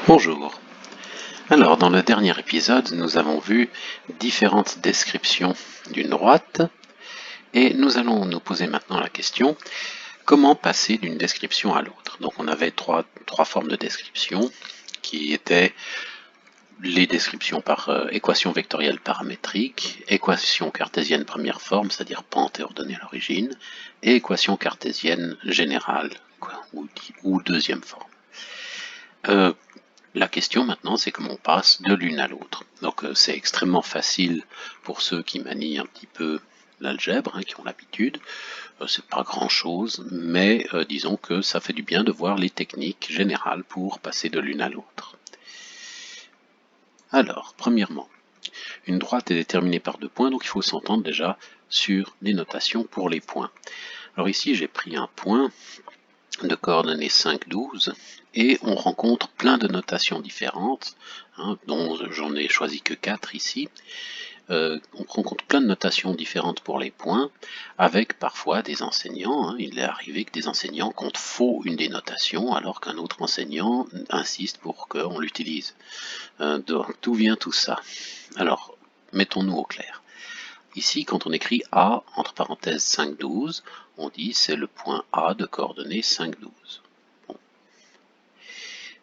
Bonjour. Alors, dans le dernier épisode, nous avons vu différentes descriptions d'une droite et nous allons nous poser maintenant la question comment passer d'une description à l'autre. Donc, on avait trois formes de description qui étaient les descriptions par équation vectorielle paramétrique, équation cartésienne première forme, c'est-à-dire pente et ordonnée à l'origine, et équation cartésienne générale, ou deuxième forme. La question maintenant, c'est comment on passe de l'une à l'autre. Donc c'est extrêmement facile pour ceux qui manient un petit peu l'algèbre, qui ont l'habitude. C'est pas grand chose, mais disons que ça fait du bien de voir les techniques générales pour passer de l'une à l'autre. Alors, premièrement, une droite est déterminée par 2 points, donc il faut s'entendre déjà sur des notations pour les points. Alors ici, j'ai pris un point de coordonnées 5, 12, et on rencontre plein de notations différentes, dont j'en ai choisi que 4 ici. On rencontre plein de notations différentes pour les points, avec parfois des enseignants. Il est arrivé que des enseignants comptent faux une des notations, alors qu'un autre enseignant insiste pour qu'on l'utilise. Donc d'où vient tout ça? Alors, mettons-nous au clair. Ici, quand on écrit A, entre parenthèses 5, 12, on dit c'est le point A de coordonnées 5, 12. Bon.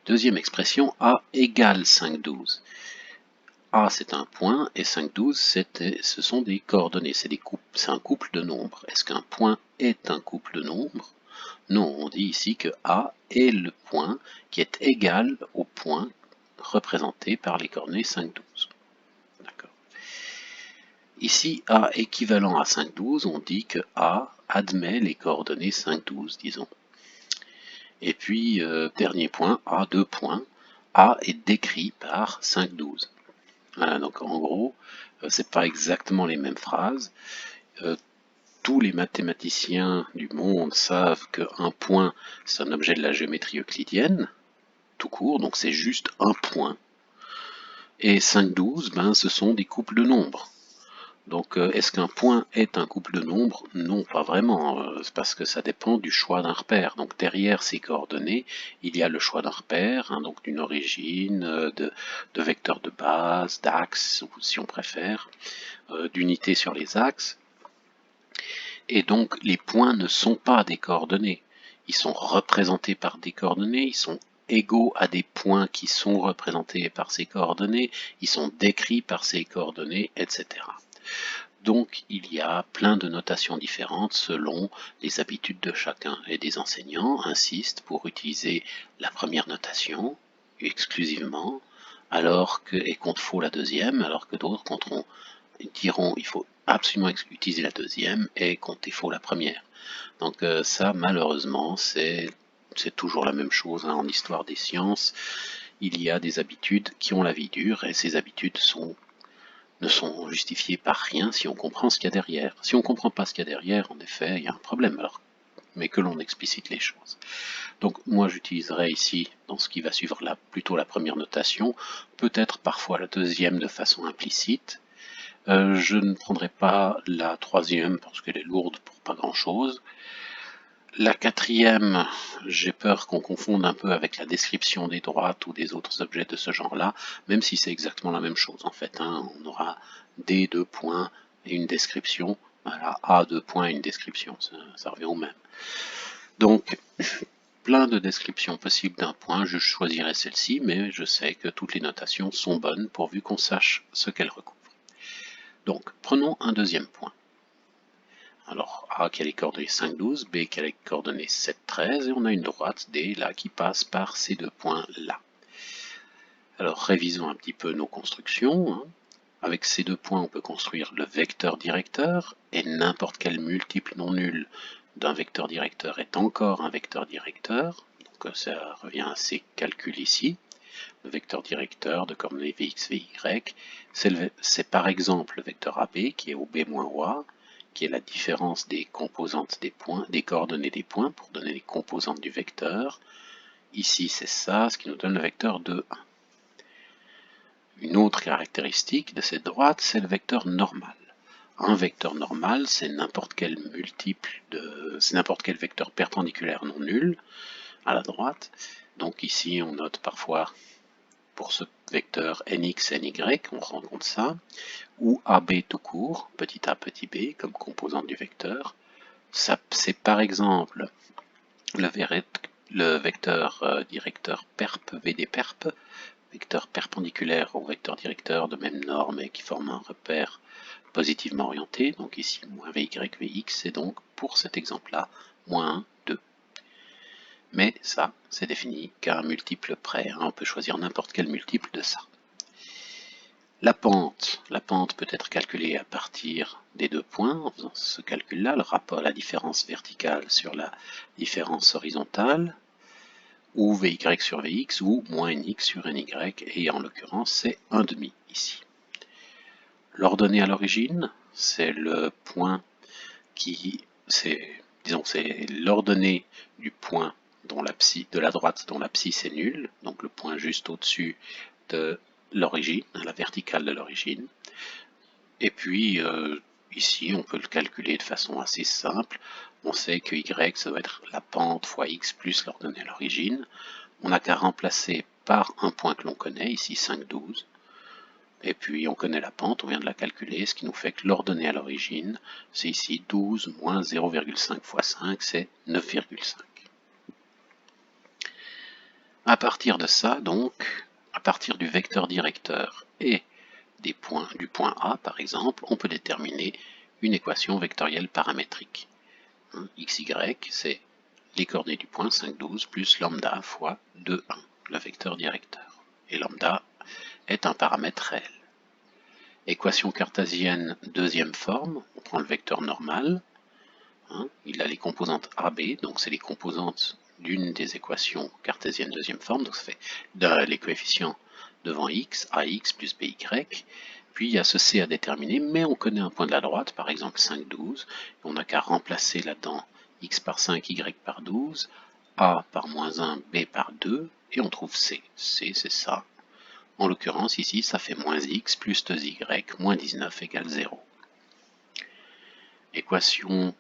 Deuxième expression, A égale 5, 12. A c'est un point et 5, 12 ce sont des coordonnées, c'est un couple de nombres. Est-ce qu'un point est un couple de nombres? Non, on dit ici que A est le point qui est égal au point représenté par les coordonnées 5, 12. D'accord. Ici, A équivalent à 5, 12, on dit que A admet les coordonnées 5, 12, disons. Et puis, dernier point, A, 2 points, A est décrit par 5, 12. Voilà, donc en gros, c'est pas exactement les mêmes phrases. Tous les mathématiciens du monde savent qu'un point, c'est un objet de la géométrie euclidienne, tout court, donc c'est juste un point. Et 5, 12, ce sont des couples de nombres. Donc est-ce qu'un point est un couple de nombres? Non, pas vraiment, parce que ça dépend du choix d'un repère. Donc derrière ces coordonnées, il y a le choix d'un repère, donc d'une origine, de vecteurs de base, d'axes, si on préfère, d'unités sur les axes. Et donc les points ne sont pas des coordonnées. Ils sont représentés par des coordonnées, ils sont égaux à des points qui sont représentés par ces coordonnées, ils sont décrits par ces coordonnées, etc. Donc il y a plein de notations différentes selon les habitudes de chacun, et des enseignants insistent pour utiliser la première notation exclusivement, et contre faux la deuxième, alors que d'autres diront il faut absolument utiliser la deuxième et compter faux la première. Donc ça malheureusement c'est toujours la même chose en histoire des sciences. Il y a des habitudes qui ont la vie dure et ces habitudes ne sont justifiées par rien si on comprend ce qu'il y a derrière. Si on ne comprend pas ce qu'il y a derrière, en effet, il y a un problème, mais que l'on explicite les choses. Donc moi j'utiliserai ici, dans ce qui va suivre plutôt la première notation, peut-être parfois la deuxième de façon implicite. Je ne prendrai pas la troisième parce qu'elle est lourde pour pas grand-chose. La quatrième, j'ai peur qu'on confonde un peu avec la description des droites ou des autres objets de ce genre-là, même si c'est exactement la même chose en fait. On aura D, 2 points et une description. Voilà, A, 2 points et une description, ça revient au même. Donc, plein de descriptions possibles d'un point, je choisirai celle-ci, mais je sais que toutes les notations sont bonnes pourvu qu'on sache ce qu'elles recouvrent. Donc, prenons un deuxième point. Alors, A qui a les coordonnées 5, 12, B qui a les coordonnées 7, 13, et on a une droite D là qui passe par ces 2 points là. Alors, révisons un petit peu nos constructions. Avec ces 2 points, on peut construire le vecteur directeur, et n'importe quel multiple non nul d'un vecteur directeur est encore un vecteur directeur. Donc ça revient à ces calculs ici. Le vecteur directeur de coordonnées Vx, Vy, c'est par exemple le vecteur AB qui est au B-OA, qui est la différence des composantes des points, des coordonnées des points pour donner les composantes du vecteur. Ici c'est ça, ce qui nous donne le vecteur de 1. Une autre caractéristique de cette droite, c'est le vecteur normal. Un vecteur normal, c'est n'importe quel vecteur perpendiculaire non nul à la droite. Donc ici on note parfois pour ce vecteur nx, ny, on rencontre ça, ou AB tout court, petit a, petit b, comme composante du vecteur. C'est par exemple le vecteur directeur perp, VD perp, vecteur perpendiculaire au vecteur directeur de même norme et qui forme un repère positivement orienté, donc ici moins Vy, Vx, et donc pour cet exemple-là, moins 1, 2. Mais ça, c'est défini qu'à un multiple près, on peut choisir n'importe quel multiple de ça. La pente peut être calculée à partir des deux points, en faisant ce calcul-là, le rapport à la différence verticale sur la différence horizontale, ou Vy sur Vx, ou moins Nx sur Ny, et en l'occurrence c'est 1,5 ici. L'ordonnée à l'origine, c'est le point qui, c'est l'ordonnée du point dont de la droite dont l'abscisse est nulle, donc le point juste au-dessus de l'origine, la verticale de l'origine. Et puis ici on peut le calculer de façon assez simple. On sait que y ça doit être la pente fois x plus l'ordonnée à l'origine. On n'a qu'à remplacer par un point que l'on connaît, ici 5, 12. Et puis on connaît la pente, on vient de la calculer, ce qui nous fait que l'ordonnée à l'origine, c'est ici 12 moins 0,5 fois 5, c'est 9,5. À partir de ça, donc, à partir du vecteur directeur et du point A, par exemple, on peut déterminer une équation vectorielle paramétrique. xy, c'est les coordonnées du point 5, 12 plus lambda fois 2, 1, le vecteur directeur. Et lambda est un paramètre réel. Équation cartésienne deuxième forme, on prend le vecteur normal, il a les composantes AB, donc c'est les composantes d'une des équations cartésiennes deuxième forme, donc ça fait les coefficients devant x, ax plus by, puis il y a ce c à déterminer, mais on connaît un point de la droite, par exemple 5, 12, on n'a qu'à remplacer là-dedans x par 5, y par 12, a par moins 1, b par 2, et on trouve c. C, c'est ça. En l'occurrence, ici, ça fait moins x plus 2y, moins 19 égale 0. Équation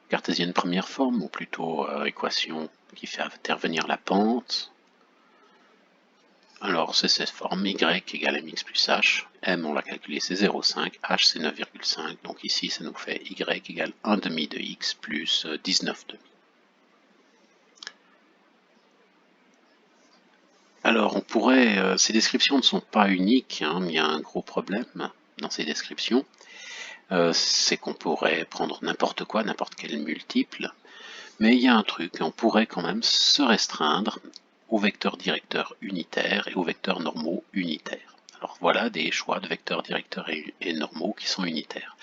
cartésienne première forme, ou plutôt équation qui fait intervenir la pente. Alors, c'est cette forme, y égale mx plus h. M, on l'a calculé, c'est 0,5. H, c'est 9,5. Donc ici, ça nous fait y égale 1,5 de x plus 19,5. Alors, on pourrait, ces descriptions ne sont pas uniques, mais il y a un gros problème dans ces descriptions, c'est qu'on pourrait prendre n'importe quoi, n'importe quel multiple, mais il y a un truc, on pourrait quand même se restreindre aux vecteurs directeurs unitaires et aux vecteurs normaux unitaires. Alors voilà des choix de vecteurs directeurs et normaux qui sont unitaires.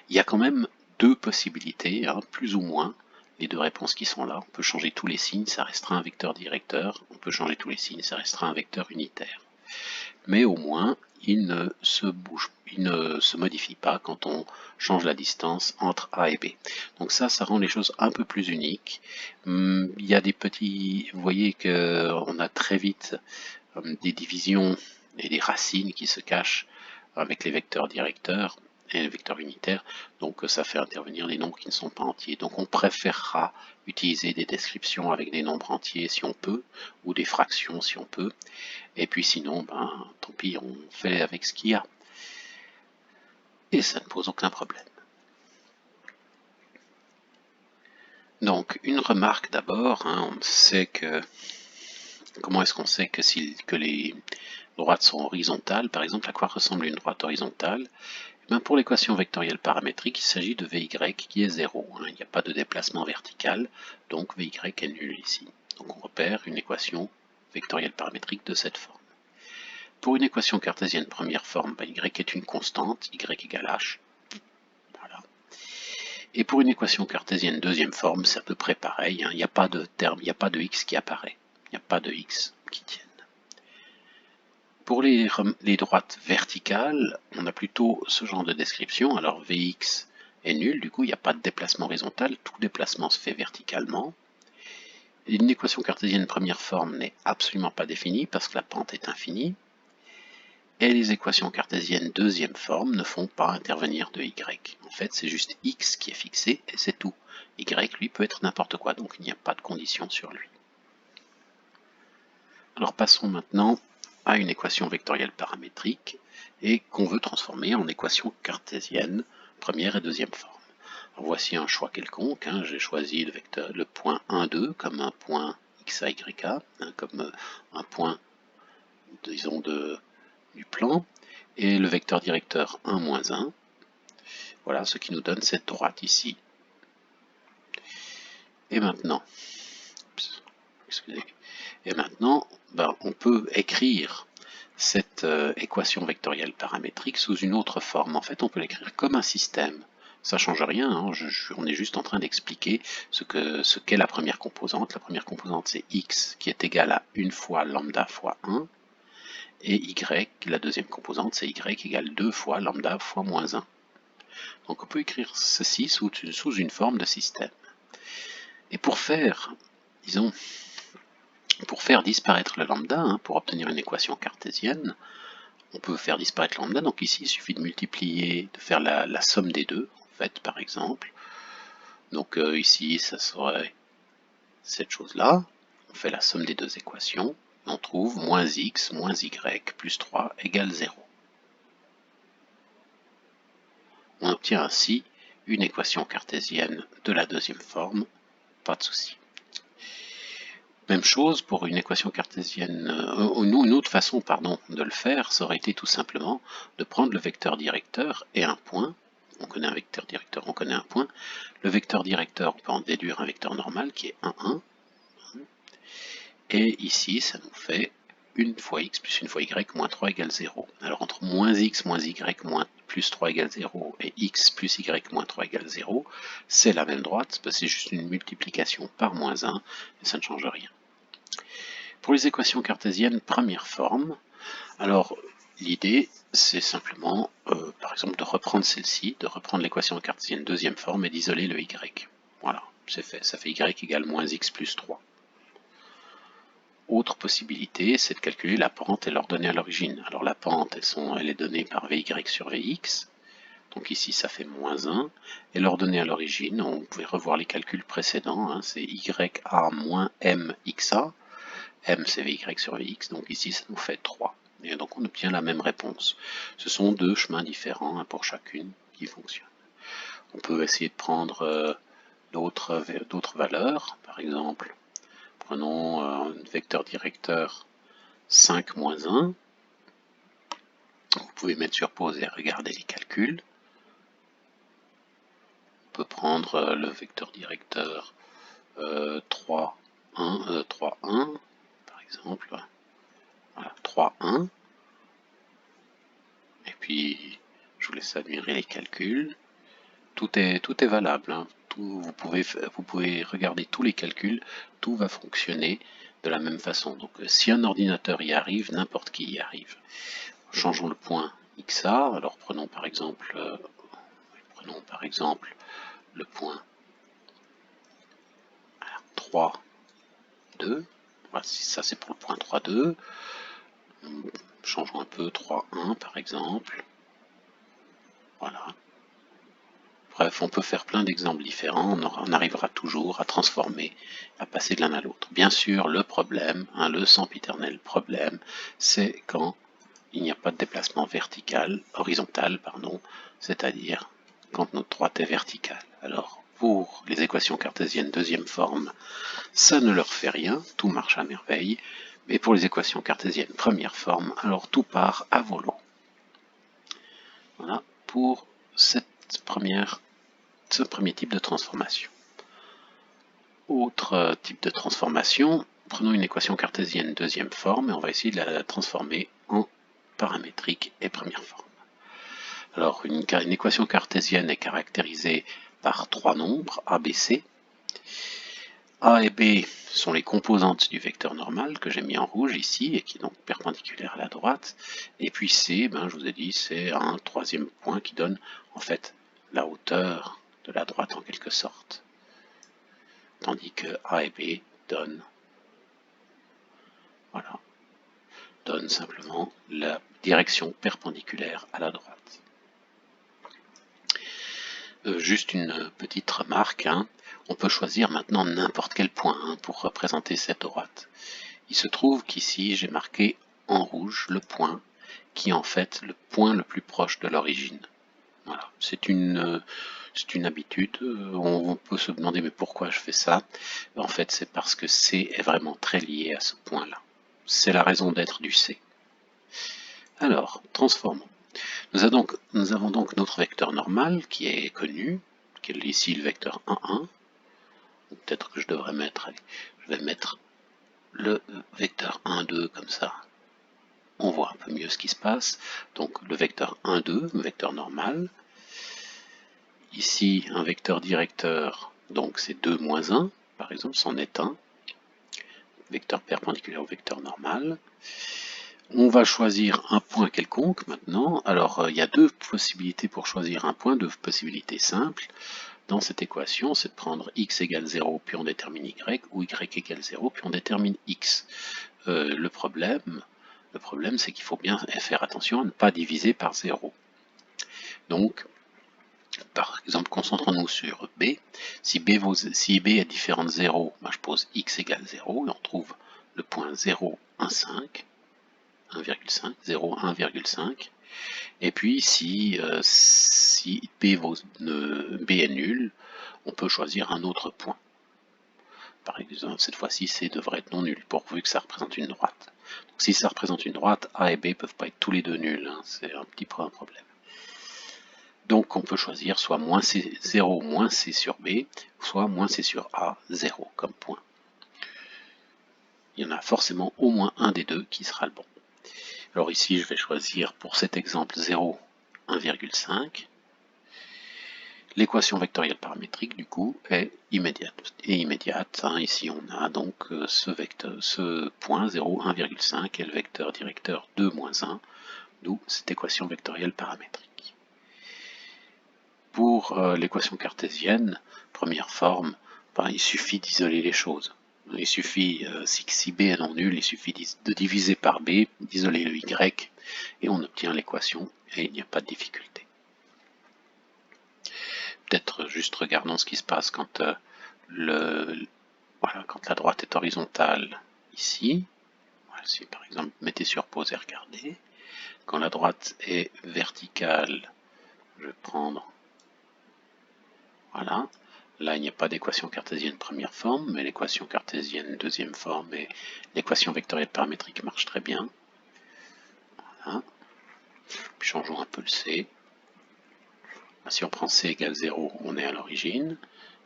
Il y a quand même deux possibilités, plus ou moins, les deux réponses qui sont là. On peut changer tous les signes, ça restera un vecteur directeur. On peut changer tous les signes, ça restera un vecteur unitaire. Mais au moins, il ne se modifie pas quand on change la distance entre A et B. Donc ça rend les choses un peu plus uniques. Il y a des petits... Vous voyez qu'on a très vite des divisions et des racines qui se cachent avec les vecteurs directeurs et les vecteurs unitaires, donc ça fait intervenir des nombres qui ne sont pas entiers. Donc on préférera utiliser des descriptions avec des nombres entiers si on peut, ou des fractions si on peut, et puis sinon, tant pis, on fait avec ce qu'il y a. Et ça ne pose aucun problème. Donc une remarque d'abord, on sait que... Comment est-ce qu'on sait que les droites sont horizontales? Par exemple, à quoi ressemble une droite horizontale? Pour l'équation vectorielle paramétrique, il s'agit de Vy qui est 0. Il n'y a pas de déplacement vertical, donc Vy est nul ici. Donc on repère une équation vectorielle paramétrique de cette forme. Pour une équation cartésienne première forme, y est une constante, y égale h. Voilà. Et pour une équation cartésienne deuxième forme, c'est à peu près pareil. Il n'y a pas de terme, il n'y a pas de x qui apparaît. Il n'y a pas de x qui tienne. Pour les droites verticales, on a plutôt ce genre de description. Alors Vx est nul, du coup il n'y a pas de déplacement horizontal, tout déplacement se fait verticalement. Une équation cartésienne première forme n'est absolument pas définie parce que la pente est infinie. Et les équations cartésiennes deuxième forme ne font pas intervenir de y. En fait, c'est juste x qui est fixé et c'est tout. Y, lui, peut être n'importe quoi, donc il n'y a pas de condition sur lui. Alors passons maintenant à une équation vectorielle paramétrique et qu'on veut transformer en équation cartésienne, première et deuxième forme. Alors voici un choix quelconque, hein. J'ai choisi le point 1, 2 comme un point x, y, k, hein, comme un point, disons, du plan, et le vecteur directeur 1, moins 1. Voilà ce qui nous donne cette droite ici. Et maintenant, on peut écrire cette équation vectorielle paramétrique sous une autre forme. En fait, on peut l'écrire comme un système. Ça ne change rien, hein. On est juste en train d'expliquer ce qu'est la première composante. La première composante, c'est x qui est égal à 1 fois lambda fois 1. Et y, la deuxième composante, c'est y égale 2 fois lambda fois moins 1. Donc on peut écrire ceci sous une forme de système. Et pour faire, disons, pour faire disparaître le lambda, hein, pour obtenir une équation cartésienne, on peut faire disparaître le lambda. Donc ici, il suffit de multiplier, de faire la somme des deux, en fait, par exemple. Donc ici, ça serait cette chose-là. On fait la somme des deux équations. Et on trouve moins x moins y plus 3 égale 0. On obtient ainsi une équation cartésienne de la deuxième forme, pas de souci. Même chose pour une équation cartésienne, une autre façon de le faire, ça aurait été tout simplement de prendre le vecteur directeur et un point. On connaît un vecteur directeur, on connaît un point. Le vecteur directeur, on peut en déduire un vecteur normal qui est 1, 1. Et ici, ça nous fait 1 fois x plus 1 fois y moins 3 égale 0. Alors entre moins x moins y moins plus 3 égale 0 et x plus y moins 3 égale 0, c'est la même droite, c'est juste une multiplication par moins 1, et ça ne change rien. Pour les équations cartésiennes première forme, alors l'idée c'est simplement, par exemple, de reprendre celle-ci, de reprendre l'équation cartésienne deuxième forme et d'isoler le y. Voilà, c'est fait, ça fait y égale moins x plus 3. Autre possibilité, c'est de calculer la pente et l'ordonnée à l'origine. Alors la pente, elle est donnée par Vy sur Vx, donc ici ça fait moins 1, et l'ordonnée à l'origine, on pouvait revoir les calculs précédents, hein, c'est YA moins MXA, M c'est Vy sur Vx, donc ici ça nous fait 3. Et donc on obtient la même réponse. Ce sont deux chemins différents, hein, pour chacune qui fonctionnent. On peut essayer de prendre d'autres valeurs, par exemple. Prenons un vecteur directeur 5 moins 1. Vous pouvez mettre sur pause et regarder les calculs. On peut prendre le vecteur directeur 3, 1, 3, 1, par exemple. Voilà, 3, 1. Et puis, je vous laisse admirer les calculs. Tout est valable, hein. Vous pouvez regarder tous les calculs, tout va fonctionner de la même façon. Donc si un ordinateur y arrive, n'importe qui y arrive. Changeons le point XA, alors prenons par exemple le point 3, 2. Voilà, ça c'est pour le point 3, 2. Changeons un peu 3, 1 par exemple. Voilà. Bref, on peut faire plein d'exemples différents, on arrivera toujours à transformer, à passer de l'un à l'autre. Bien sûr, le problème, hein, le sempiternel problème, c'est quand il n'y a pas de déplacement horizontal, c'est-à-dire quand notre droite est verticale. Alors, pour les équations cartésiennes deuxième forme, ça ne leur fait rien, tout marche à merveille, mais pour les équations cartésiennes première forme, alors tout part à volo. Voilà pour ce premier type de transformation. Autre type de transformation, prenons une équation cartésienne deuxième forme et on va essayer de la transformer en paramétrique et première forme. Alors une équation cartésienne est caractérisée par trois nombres, A, B, C. A et B sont les composantes du vecteur normal que j'ai mis en rouge ici et qui est donc perpendiculaire à la droite. Et puis C, je vous ai dit, c'est un troisième point qui donne en fait la hauteur de la droite en quelque sorte. Tandis que A et B donnent simplement la direction perpendiculaire à la droite. Juste une petite remarque, hein. On peut choisir maintenant n'importe quel point, hein, pour représenter cette droite. Il se trouve qu'ici j'ai marqué en rouge le point qui est en fait le point le plus proche de l'origine. Voilà, c'est une habitude. On peut se demander mais pourquoi je fais ça. En fait, c'est parce que C est vraiment très lié à ce point-là. C'est la raison d'être du C. Alors, transformons. Nous avons donc notre vecteur normal qui est connu, qui est ici le vecteur 1, 1. Peut-être que je devrais mettre, allez, je vais mettre le vecteur 1, 2 comme ça. On voit un peu mieux ce qui se passe. Donc le vecteur 1, 2, le vecteur normal. Ici, un vecteur directeur, donc c'est 2, moins 1, par exemple, c'en est un. Vecteur perpendiculaire au vecteur normal. On va choisir un point quelconque maintenant. Alors, il y a deux possibilités pour choisir un point, deux possibilités simples. Dans cette équation, c'est de prendre x égale 0, puis on détermine y, ou y égale 0, puis on détermine x. Le problème, c'est qu'il faut bien faire attention à ne pas diviser par 0. Donc, par exemple, concentrons-nous sur B. Si B est différent de 0, je pose x égale 0, et on trouve le point 0, 1, 5. 1,5, 0, 1,5. Et puis si B est nul, on peut choisir un autre point. Par exemple, cette fois-ci, C devrait être non nul, pourvu que ça représente une droite. Donc, si ça représente une droite, A et B ne peuvent pas être tous les deux nuls, hein, c'est un petit peu un problème. Donc on peut choisir soit moins C, 0 moins C sur B, soit moins C sur A, 0 comme point. Il y en a forcément au moins un des deux qui sera le bon. Alors ici, je vais choisir pour cet exemple 0, 1,5. L'équation vectorielle paramétrique, du coup, est immédiate. Hein. Ici, on a donc ce point 0, 1,5 et le vecteur directeur 2, moins 1, d'où cette équation vectorielle paramétrique. Pour l'équation cartésienne, première forme, il suffit d'isoler les choses. Il suffit, si B est non nul, il suffit de diviser par B, d'isoler le Y, et on obtient l'équation, et il n'y a pas de difficulté. Peut-être juste regardons ce qui se passe quand, quand la droite est horizontale, ici. Voilà, si par exemple, mettez sur pause et regardez. Quand la droite est verticale, je vais prendre... Voilà. Là, il n'y a pas d'équation cartésienne première forme, mais l'équation cartésienne deuxième forme et l'équation vectorielle paramétrique marchent très bien. Voilà. Puis changeons un peu le C. Si on prend C égale 0, on est à l'origine.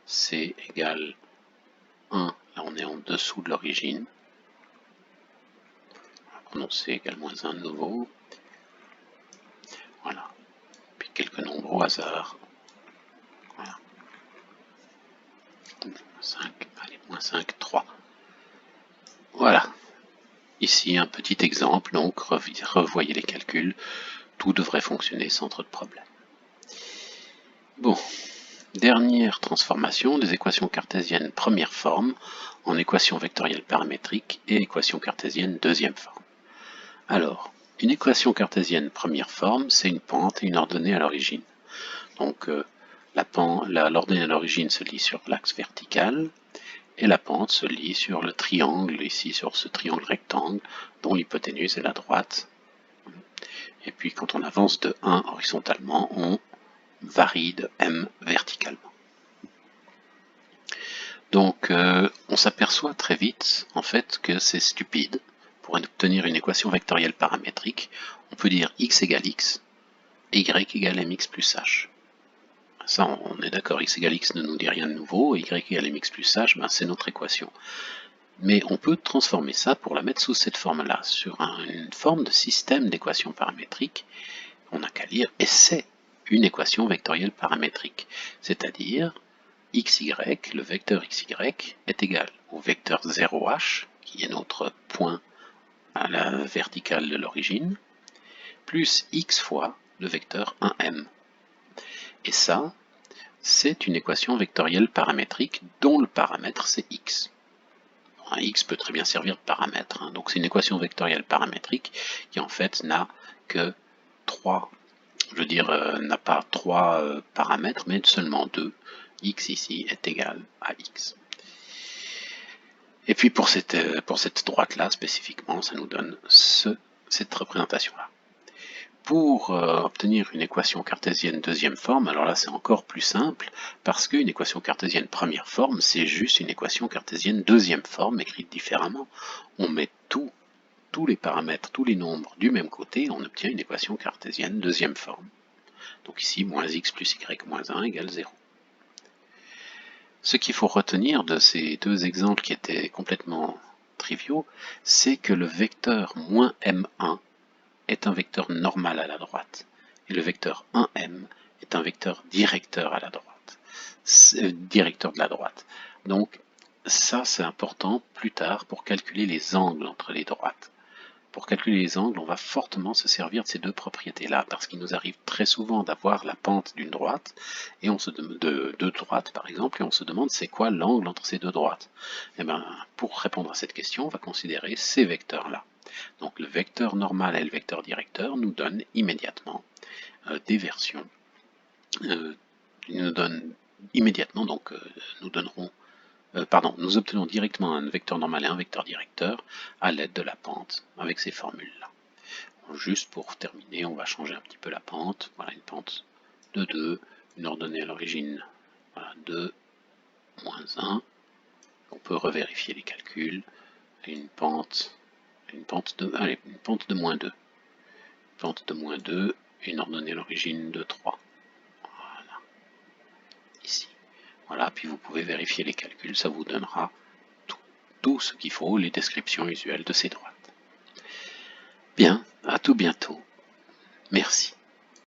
C égale 1, là on est en dessous de l'origine. Prenons C égale moins 1 de nouveau. Voilà. Puis quelques nombres au hasard. Voilà. 5, allez, moins 5, 3. Voilà. Ici, un petit exemple, donc revoyez les calculs. Tout devrait fonctionner sans trop de problèmes. Bon, dernière transformation des équations cartésiennes première forme en équation vectorielle paramétrique et équation cartésienne deuxième forme. Alors, une équation cartésienne première forme, c'est une pente et une ordonnée à l'origine. Donc, l'ordonnée à l'origine se lit sur l'axe vertical, et la pente se lit sur le triangle, ici sur ce triangle rectangle, dont l'hypoténuse est la droite. Et puis quand on avance de 1 horizontalement, on varie de m verticalement. Donc on s'aperçoit très vite en fait que c'est stupide. Pour obtenir une équation vectorielle paramétrique, on peut dire x égale x et y égale mx plus h. Ça, on est d'accord, x égale x ne nous dit rien de nouveau, et y égale mx plus h, c'est notre équation. Mais on peut transformer ça pour la mettre sous cette forme-là, sur une forme de système d'équations paramétriques. On n'a qu'à lire, et c'est une équation vectorielle paramétrique. C'est-à-dire, xy, le vecteur xy, est égal au vecteur 0h, qui est notre point à la verticale de l'origine, plus x fois le vecteur 1m. Et ça, c'est une équation vectorielle paramétrique dont le paramètre c'est x. Un x peut très bien servir de paramètre, hein. Donc c'est une équation vectorielle paramétrique qui en fait n'a que 3, n'a pas 3 paramètres, mais seulement 2. X ici est égal à x. Et puis pour cette droite-là, spécifiquement, ça nous donne ce cette représentation-là. Pour obtenir une équation cartésienne deuxième forme, alors là c'est encore plus simple, parce qu'une équation cartésienne première forme, c'est juste une équation cartésienne deuxième forme, écrite différemment. On met tous les paramètres, tous les nombres du même côté, on obtient une équation cartésienne deuxième forme. Donc ici, moins x plus y moins 1 égale 0. Ce qu'il faut retenir de ces deux exemples qui étaient complètement triviaux, c'est que le vecteur moins m1 est un vecteur normal à la droite, et le vecteur 1m est un vecteur directeur à la droite, directeur de la droite. Donc ça c'est important plus tard pour calculer les angles entre les droites. Pour calculer les angles, on va fortement se servir de ces deux propriétés-là, parce qu'il nous arrive très souvent d'avoir la pente d'une droite, et on se de deux droites par exemple, et on se demande c'est quoi l'angle entre ces deux droites. Et bien, pour répondre à cette question, on va considérer ces vecteurs-là. Donc le vecteur normal et le vecteur directeur nous donnent immédiatement des versions. Nous donnent immédiatement, donc nous obtenons directement un vecteur normal et un vecteur directeur à l'aide de la pente avec ces formules-là. Juste pour terminer, on va changer un petit peu la pente. Voilà une pente de 2, une ordonnée à l'origine, voilà, 2, moins 1. On peut revérifier les calculs. Une pente de moins 2. Pente de moins 2, une ordonnée à l'origine de 3. Voilà, ici. Voilà, puis vous pouvez vérifier les calculs, ça vous donnera tout ce qu'il faut, les descriptions usuelles de ces droites. Bien, à tout bientôt. Merci.